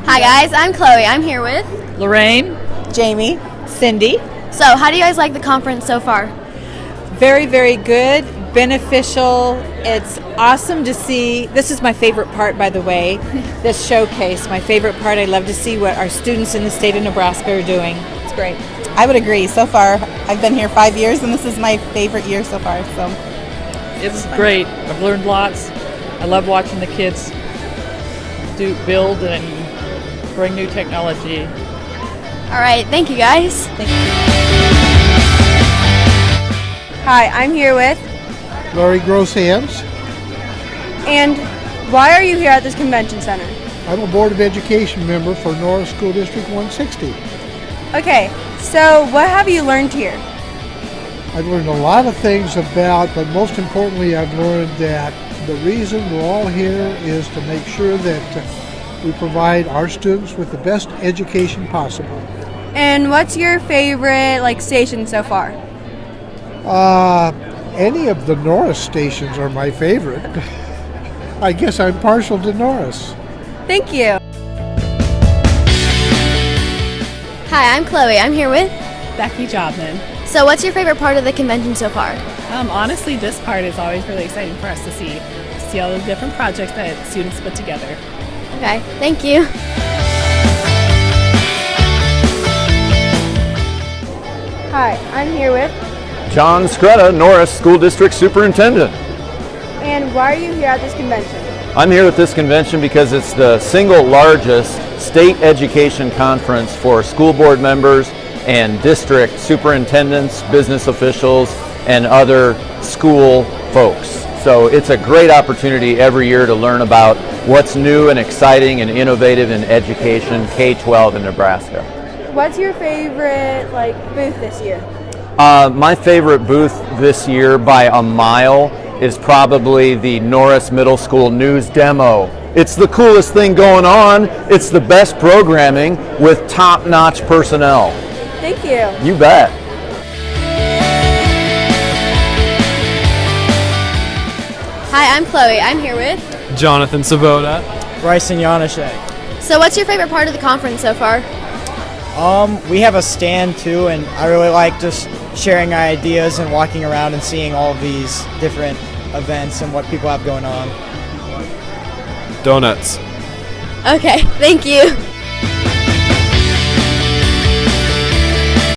Hi guys, I'm Chloe. I'm here with Lorraine, Jamie, Cindy. So how do you guys like the conference so far? Very, very good, beneficial. It's awesome to see. This is my favorite part, by the way, this showcase. My favorite part. I love to see what our students in the state of Nebraska are doing. It's great. I would agree. So far, I've been here 5 years, and this is my favorite year so far. So it's great. I've learned lots. I love watching the kids build and bring new technology. All right, thank you guys. thank you. Hi, I'm here with. Laurie Gross. And why are you here at this convention center? I'm a Board of Education member for Norris School District 160. Okay, so what have you learned here? I've learned a lot of things about, but most importantly, I've learned that the reason we're all here is to make sure that we provide our students with the best education possible. And what's your favorite station so far? Any of the Norris stations are my favorite. I guess I'm partial to Norris. Thank you. Hi, I'm Chloe. I'm here with. Becky Jobman. So what's your favorite part of the convention so far? Honestly, this part is always really exciting for us to see all the different projects that students put together. Okay, thank you. Hi, I'm here with. John Greta, Norris School District Superintendent. And why are you here at this convention? I'm here at this convention because it's the single largest state education conference for school board members and district superintendents, business officials, and other school folks. So it's a great opportunity every year to learn about what's new and exciting and innovative in education, K-12 in Nebraska. What's your favorite booth this year? My favorite booth this year by a mile is probably the Norris Middle School News Demo. It's the coolest thing going on. It's the best programming with top-notch personnel. Thank you. You bet. Hi, I'm Chloe. I'm here with. Jonathan Savoda. Bryson Yanishek. So what's your favorite part of the conference so far? We have a stand too, and I really like just sharing ideas and walking around and seeing all of these different events and what people have going on. Donuts. Okay, thank you.